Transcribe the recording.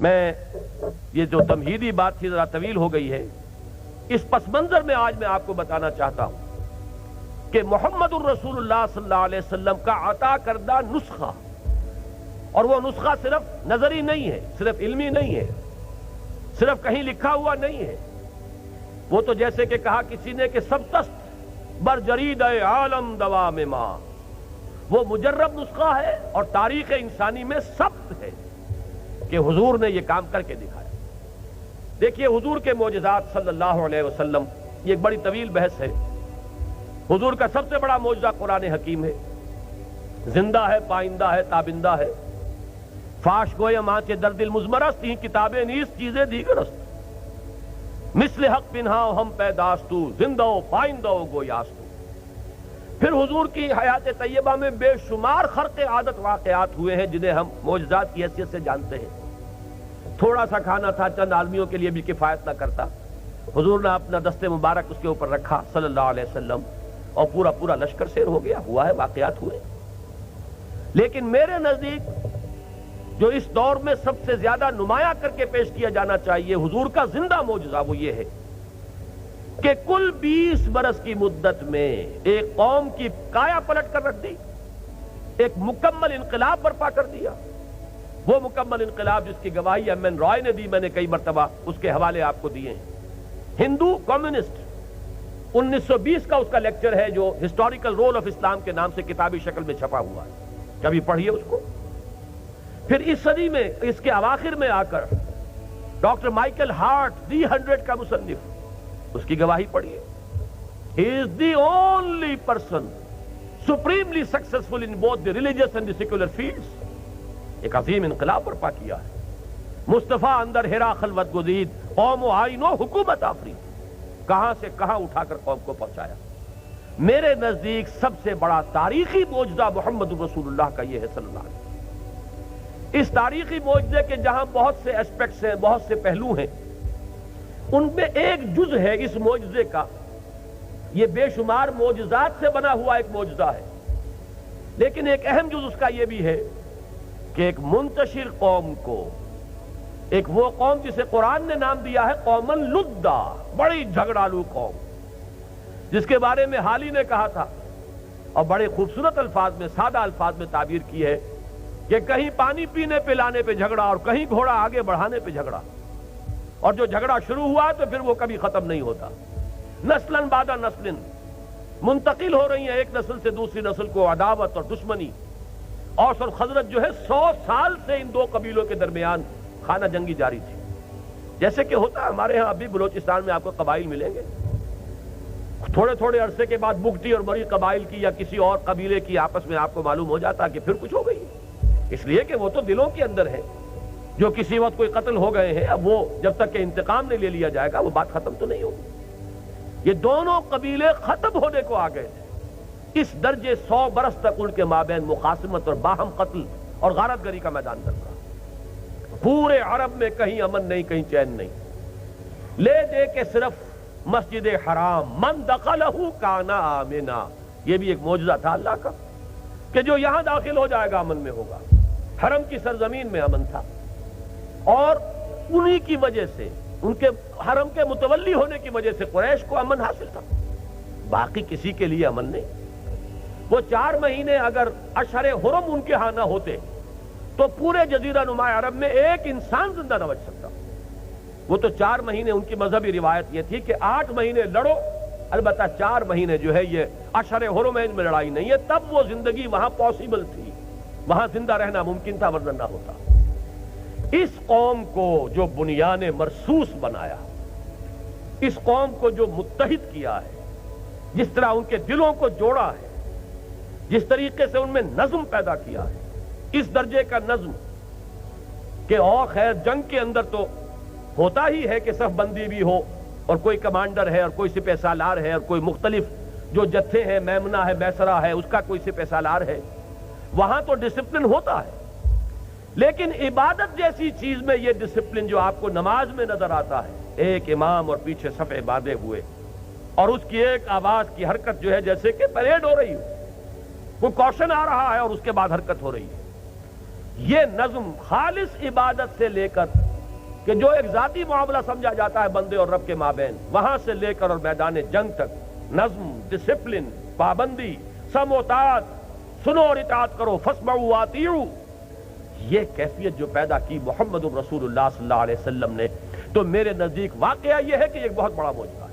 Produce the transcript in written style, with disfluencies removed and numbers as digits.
میں یہ جو تمہیدی بات تھی ذرا طویل ہو گئی ہے، اس پس منظر میں آج میں آپ کو بتانا چاہتا ہوں کہ محمد الرسول اللہ صلی اللہ علیہ وسلم کا عطا کردہ نسخہ، اور وہ نسخہ صرف نظری نہیں ہے، صرف علمی نہیں ہے، صرف کہیں لکھا ہوا نہیں ہے، وہ تو جیسے کہ کہا کسی نے کہ سبتست بر جرید عالم دوام ماں، وہ مجرب نسخہ ہے اور تاریخ انسانی میں ثبت ہے کہ حضور نے یہ کام کر کے دکھایا۔ دیکھیے حضور کے معجزات صلی اللہ علیہ وسلم، یہ ایک بڑی طویل بحث ہے۔ حضور کا سب سے بڑا معجزہ قرآن حکیم ہے، زندہ ہے، پائندہ ہے، تابندہ ہے، فاش گوئے مانچے در دل مزمرست، ہی کتابیں نیست چیزیں دیگرست، مثل حق پنہاؤ ہم پیداستو، زندہ و پائندہ و گویاستو۔ پھر حضور کی حیات طیبہ میں بے شمار خرق عادت واقعات ہوئے ہیں جنہیں ہم معجزات کی حیثیت سے جانتے ہیں۔ تھوڑا سا کھانا تھا، چند آدمیوں کے لیے بھی کفایت نہ کرتا، حضور نے اپنا دست مبارک اس کے اوپر رکھا صلی اللہ علیہ وسلم، اور پورا لشکر سیر ہو گیا، ہوا ہے، واقعات ہوئے۔ لیکن میرے نزدیک جو اس دور میں سب سے زیادہ نمایاں کر کے پیش کیا جانا چاہیے حضور کا زندہ معجزہ، وہ یہ ہے کہ کل 20 برس کی مدت میں ایک قوم کی کایا پلٹ کر رکھ دی، ایک مکمل انقلاب برپا کر دیا۔ وہ مکمل انقلاب جس کی گواہی ایم این رائے نے دی، میں نے کئی مرتبہ اس کے حوالے آپ کو دیے ہیں۔ ہندو کمیونسٹ 1920 کا اس کا لیکچر ہے جو ہسٹوریکل رول آف اسلام کے نام سے کتابی شکل میں چھپا ہوا ہے، کبھی پڑھیے اس کو۔ پھر اس صدی میں اس کے اواخر میں آ کر ڈاکٹر مائیکل ہارٹ دی 100 کا مصنف، اس کی گواہی پڑھیے۔ He is the only person supremely successful in both the religious and the secular fields۔ ایک عظیم انقلاب برپا کیا ہے۔ مصطفیٰ اندر ہرا خلوت گزید، قوم و آئین و حکومت آفرید، کہاں سے کہاں اٹھا کر قوم کو پہنچایا۔ میرے نزدیک سب سے بڑا تاریخی معجزہ محمد رسول اللہ کا یہ ہے صلی اللہ علیہ وسلم۔ اس تاریخی معجزے کے جہاں بہت سے اسپیکٹس ہیں، بہت سے پہلو ہیں، ان میں ایک جز ہے اس معجزے کا، یہ بے شمار معجزات سے بنا ہوا ایک معجزہ ہے، لیکن ایک اہم جز اس کا یہ بھی ہے کہ ایک منتشر قوم کو، ایک وہ قوم جسے قرآن نے نام دیا ہے قومن لدّا، بڑی جھگڑالو قوم، جس کے بارے میں حالی نے کہا تھا اور بڑے خوبصورت الفاظ میں، سادہ الفاظ میں تعبیر کی ہے کہ کہیں پانی پینے پلانے پہ جھگڑا اور کہیں گھوڑا آگے بڑھانے پہ جھگڑا، اور جو جھگڑا شروع ہوا تو پھر وہ کبھی ختم نہیں ہوتا، نسلاً بعد نسل منتقل ہو رہی ہیں، ایک نسل سے دوسری نسل کو عداوت اور دشمنی۔ اوس اور خزرج جو ہے 100 سال سے ان دو قبیلوں کے درمیان خانہ جنگی جاری تھی، جیسے کہ ہوتا ہے ہمارے ہاں ابھی بلوچستان میں آپ کو قبائل ملیں گے، تھوڑے عرصے کے بعد بگٹی اور بڑی قبائل کی یا کسی اور قبیلے کی آپس میں آپ کو معلوم ہو جاتا کہ پھر کچھ ہو گئی، اس لیے کہ وہ تو دلوں کے اندر ہے، جو کسی وقت کوئی قتل ہو گئے ہیں، اب وہ جب تک کہ انتقام نہیں لے لیا جائے گا وہ بات ختم تو نہیں ہوگی۔ یہ دونوں قبیلے ختم ہونے کو آ گئے تھے، اس درجے 100 برس تک ان کے مابین مخاصمت اور باہم قتل اور غارت گری کا میدان چلتا، پورے عرب میں کہیں امن نہیں، کہیں چین نہیں، لے دے کے صرف مسجد حرام من دخلہ کان آمنا، یہ بھی ایک معجزہ تھا اللہ کا کہ جو یہاں داخل ہو جائے گا امن میں ہوگا۔ حرم کی سرزمین میں امن تھا، اور انہی کی وجہ سے، ان کے حرم کے متولی ہونے کی وجہ سے قریش کو امن حاصل تھا، باقی کسی کے لیے امن نہیں۔ وہ 4 مہینے اگر اشہر حرم ان کے ہاں نہ ہوتے تو پورے جزیرہ نما عرب میں ایک انسان زندہ نہ بچ سکتا۔ وہ تو 4 مہینے ان کی مذہبی روایت یہ تھی کہ 8 مہینے لڑو، البتہ 4 مہینے جو ہے یہ اشہر حرم میں لڑائی نہیں ہے، تب وہ زندگی وہاں پاسبل تھی، وہاں زندہ رہنا ممکن تھا، ورنہ نہ ہوتا۔ اس قوم کو جو بنیان مرصوص بنایا، اس قوم کو جو متحد کیا ہے، جس طرح ان کے دلوں کو جوڑا ہے، جس طریقے سے ان میں نظم پیدا کیا ہے، اس درجے کا نظم کہ اور خیر جنگ کے اندر تو ہوتا ہی ہے کہ صف بندی بھی ہو، اور کوئی کمانڈر ہے اور کوئی سپہ سالار ہے، اور کوئی مختلف جو جتھے ہیں، میمنہ ہے، میسرہ ہے، اس کا کوئی سپہ سالار ہے، وہاں تو ڈسپلن ہوتا ہے، لیکن عبادت جیسی چیز میں یہ ڈسپلن جو آپ کو نماز میں نظر آتا ہے، ایک امام اور پیچھے صفے باندھے ہوئے، اور اس کی ایک آواز کی حرکت جو ہے جیسے کہ پریڈ ہو رہی ہو، کوئی کوشن آ رہا ہے اور اس کے بعد حرکت ہو رہی ہے، یہ نظم خالص عبادت سے لے کر کہ جو ایک ذاتی معاملہ سمجھا جاتا ہے بندے اور رب کے مابین، وہاں سے لے کر اور میدان جنگ تک نظم، ڈسپلن، پابندی، سم و طاعت، سنو اور اطاعت کرو، فاسمعوا واطیعوا، یہ کیفیت جو پیدا کی محمد الرسول اللہ صلی اللہ علیہ وسلم نے، تو میرے نزدیک واقعہ یہ ہے کہ یہ ایک بہت بڑا معجزہ